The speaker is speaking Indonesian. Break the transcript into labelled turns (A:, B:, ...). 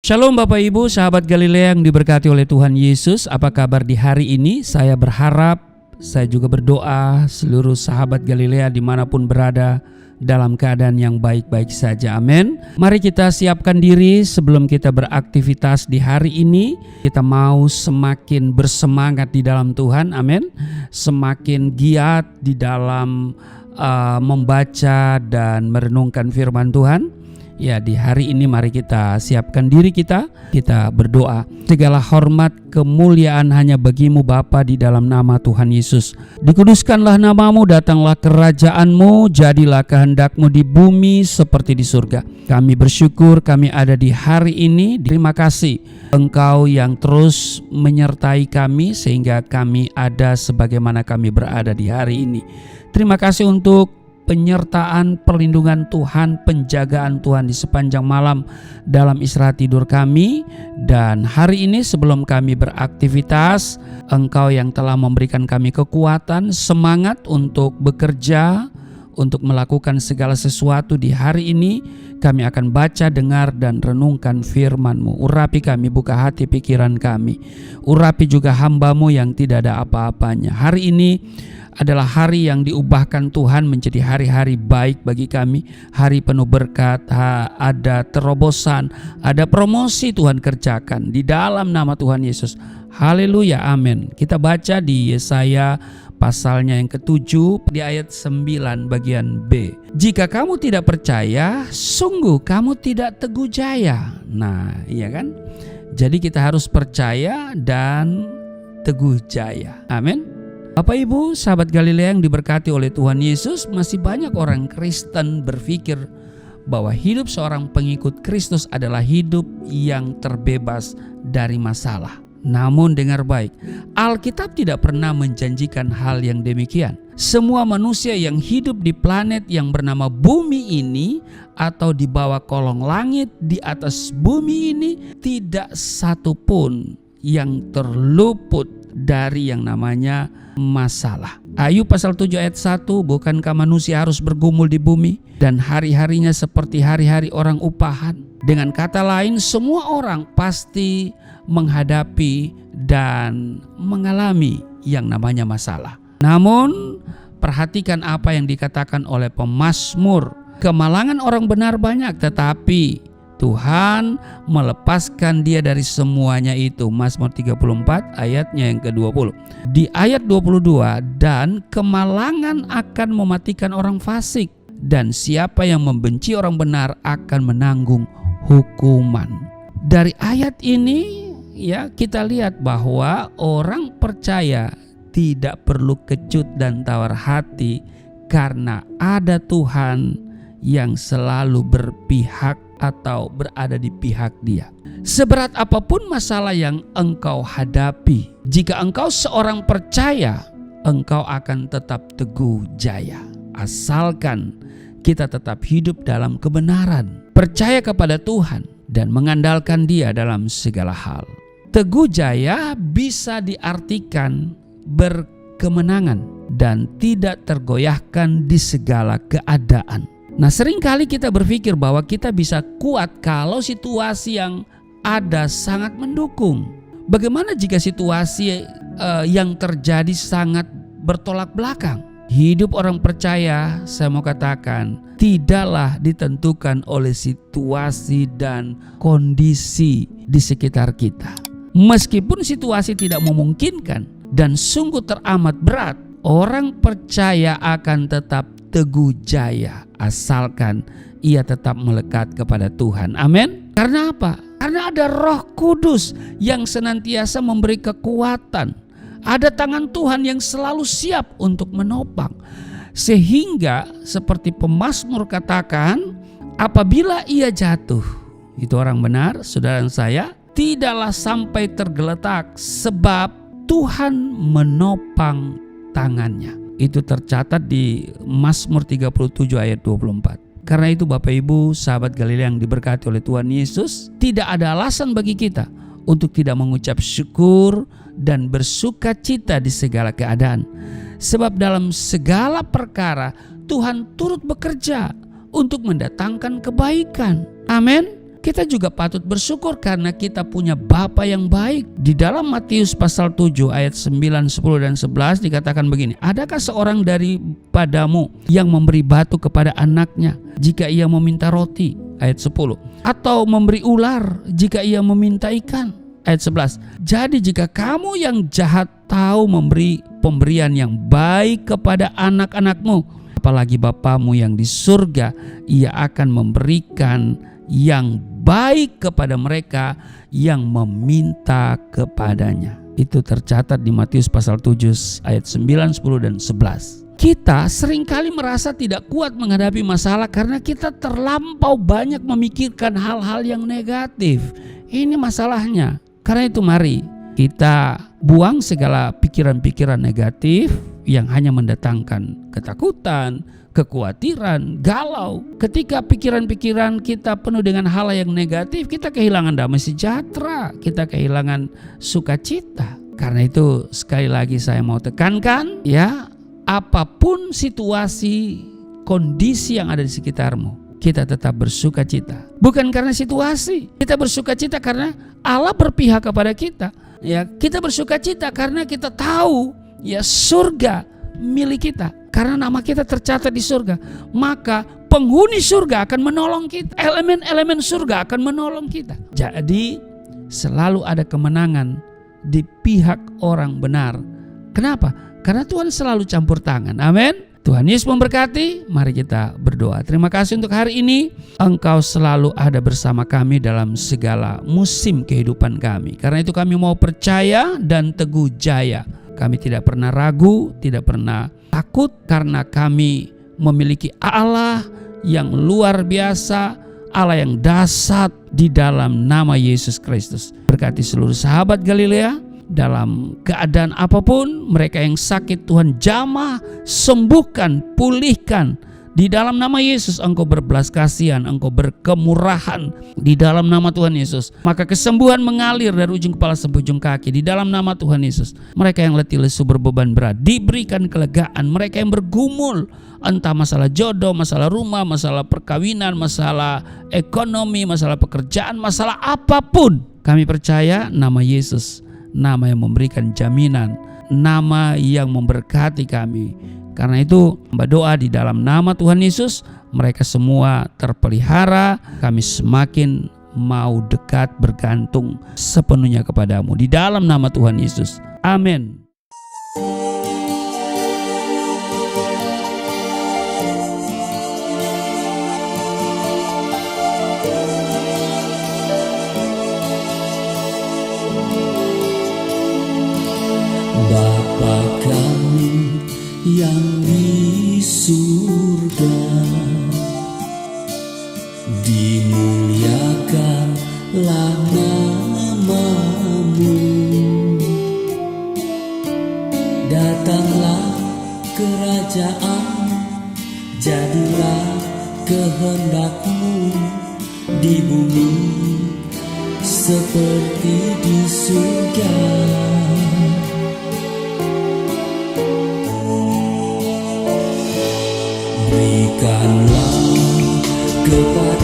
A: Shalom Bapak Ibu, sahabat Galilea yang diberkati oleh Tuhan Yesus. Apa kabar di hari ini? Saya berharap, saya juga berdoa seluruh sahabat Galilea dimanapun berada dalam keadaan yang baik-baik saja. Amin. Mari kita siapkan diri sebelum kita beraktivitas di hari ini. Kita mau semakin bersemangat di dalam Tuhan. Amin. Semakin giat di dalam membaca dan merenungkan firman Tuhan. Ya, di hari ini mari kita siapkan diri kita berdoa. Segala hormat kemuliaan hanya bagimu Bapa di dalam nama Tuhan Yesus. Dikuduskanlah namamu, datanglah kerajaanmu, jadilah kehendakmu di bumi seperti di surga. Kami bersyukur kami ada di hari ini. Terima kasih Engkau yang terus menyertai kami sehingga kami ada sebagaimana kami berada di hari ini. Terima kasih untuk penyertaan, perlindungan Tuhan, penjagaan Tuhan di sepanjang malam dalam istirahat tidur kami. Dan hari ini sebelum kami beraktivitas, Engkau yang telah memberikan kami kekuatan, semangat untuk bekerja, untuk melakukan segala sesuatu di hari ini. Kami akan baca, dengar, dan renungkan firman-Mu. Urapi kami, buka hati pikiran kami. Urapi juga hamba-Mu yang tidak ada apa-apanya. Hari ini adalah hari yang diubahkan Tuhan menjadi hari-hari baik bagi kami. Hari penuh berkat, ada terobosan, ada promosi Tuhan kerjakan di dalam nama Tuhan Yesus. Haleluya, amin. Kita baca di Yesaya pasalnya yang ke-7 di ayat 9 bagian B. Jika kamu tidak percaya, sungguh kamu tidak teguh jaya. Nah, iya kan? Jadi kita harus percaya dan teguh jaya. Amin. Bapak Ibu, sahabat Galilea yang diberkati oleh Tuhan Yesus, masih banyak orang Kristen berpikir bahwa hidup seorang pengikut Kristus adalah hidup yang terbebas dari masalah. Namun dengar baik, Alkitab tidak pernah menjanjikan hal yang demikian. Semua manusia yang hidup di planet yang bernama bumi ini atau di bawah kolong langit di atas bumi ini, tidak satu pun yang terluput dari yang namanya masalah. Ayub pasal 7 ayat 1, bukankah manusia harus bergumul di bumi dan hari-harinya seperti hari-hari orang upahan? Dengan kata lain, semua orang pasti menghadapi dan mengalami yang namanya masalah. Namun perhatikan apa yang dikatakan oleh pemazmur. Kemalangan orang benar banyak, tetapi Tuhan melepaskan dia dari semuanya itu. Mazmur 34 ayatnya yang ke-20. Di ayat 22, dan kemalangan akan mematikan orang fasik, dan siapa yang membenci orang benar akan menanggung hukuman. Dari ayat ini ya kita lihat bahwa orang percaya tidak perlu kecut dan tawar hati karena ada Tuhan yang selalu berpihak atau berada di pihak dia. Seberat apapun masalah yang engkau hadapi, jika engkau seorang percaya, engkau akan tetap teguh jaya. Asalkan kita tetap hidup dalam kebenaran, percaya kepada Tuhan, dan mengandalkan Dia dalam segala hal. Teguh jaya bisa diartikan berkemenangan dan tidak tergoyahkan di segala keadaan. Nah, seringkali kita berpikir bahwa kita bisa kuat kalau situasi yang ada sangat mendukung. Bagaimana jika situasi yang terjadi sangat bertolak belakang? Hidup orang percaya, saya mau katakan, tidaklah ditentukan oleh situasi dan kondisi di sekitar kita. Meskipun situasi tidak memungkinkan dan sungguh teramat berat, orang percaya akan tetap teguh jaya asalkan ia tetap melekat kepada Tuhan. Amin. Karena apa? Karena ada Roh Kudus yang senantiasa memberi kekuatan. Ada tangan Tuhan yang selalu siap untuk menopang. Sehingga seperti pemazmur katakan, apabila ia jatuh, itu orang benar, saudara saya, tidaklah sampai tergeletak sebab Tuhan menopang tangannya. Itu tercatat di Mazmur 37 ayat 24. Karena itu Bapak Ibu, sahabat Galilea yang diberkati oleh Tuhan Yesus, tidak ada alasan bagi kita untuk tidak mengucap syukur dan bersuka cita di segala keadaan. Sebab dalam segala perkara Tuhan turut bekerja untuk mendatangkan kebaikan. Amin. kita juga patut bersyukur karena kita punya Bapa yang baik. Di dalam Matius pasal 7 ayat 9, 10 dan 11 dikatakan begini, adakah seorang daripadamu yang memberi batu kepada anaknya jika ia meminta roti? Ayat 10. Atau memberi ular jika ia meminta ikan? Ayat 11. Jadi jika kamu yang jahat tahu memberi pemberian yang baik kepada anak-anakmu, apalagi Bapamu yang di surga, ia akan memberikan yang baik kepada mereka yang meminta kepadanya. Itu tercatat di Matius pasal 7 ayat 9, 10 dan 11. Kita seringkali merasa tidak kuat menghadapi masalah karena kita terlampau banyak memikirkan hal-hal yang negatif. Ini masalahnya. Karena itu mari kita buang segala pikiran-pikiran negatif yang hanya mendatangkan ketakutan, kekhawatiran, galau. Ketika pikiran-pikiran kita penuh dengan hal yang negatif, kita kehilangan damai sejahtera, kita kehilangan sukacita. Karena itu sekali lagi saya mau tekankan ya, apapun situasi, kondisi yang ada di sekitarmu, kita tetap bersukacita. Bukan karena situasi, kita bersukacita karena Allah berpihak kepada kita. Ya, kita bersukacita karena kita tahu ya surga milik kita. Karena nama kita tercatat di surga, maka penghuni surga akan menolong kita. Elemen-elemen surga akan menolong kita. Jadi selalu ada kemenangan di pihak orang benar. Kenapa? Karena Tuhan selalu campur tangan. Amin. Tuhan Yesus memberkati. Mari kita berdoa. Terima kasih untuk hari ini. Engkau selalu ada bersama kami dalam segala musim kehidupan kami. Karena itu kami mau percaya dan teguh jaya. Kami tidak pernah ragu, tidak pernah takut, karena kami memiliki Allah yang luar biasa, Allah yang dahsyat di dalam nama Yesus Kristus. Berkati seluruh sahabat Galilea. Dalam keadaan apapun, mereka yang sakit Tuhan jamah, sembuhkan, pulihkan. Di dalam nama Yesus Engkau berbelas kasihan, Engkau berkemurahan di dalam nama Tuhan Yesus. Maka kesembuhan mengalir dari ujung kepala sampai ujung kaki di dalam nama Tuhan Yesus. Mereka yang letih lesu berbeban berat diberikan kelegaan. Mereka yang bergumul entah masalah jodoh, masalah rumah, masalah perkawinan, masalah ekonomi, masalah pekerjaan, masalah apapun, kami percaya nama Yesus, nama yang memberikan jaminan, nama yang memberkati kami. Karena itu berdoa di dalam nama Tuhan Yesus, mereka semua terpelihara, kami semakin mau dekat bergantung sepenuhnya kepadamu. Di dalam nama Tuhan Yesus. Amin.
B: Bapa kami yang di surga, dimuliakanlah nama-Mu. Datanglah kerajaan, jadilah kehendak-Mu di bumi seperti di surga. Berikanlah kepada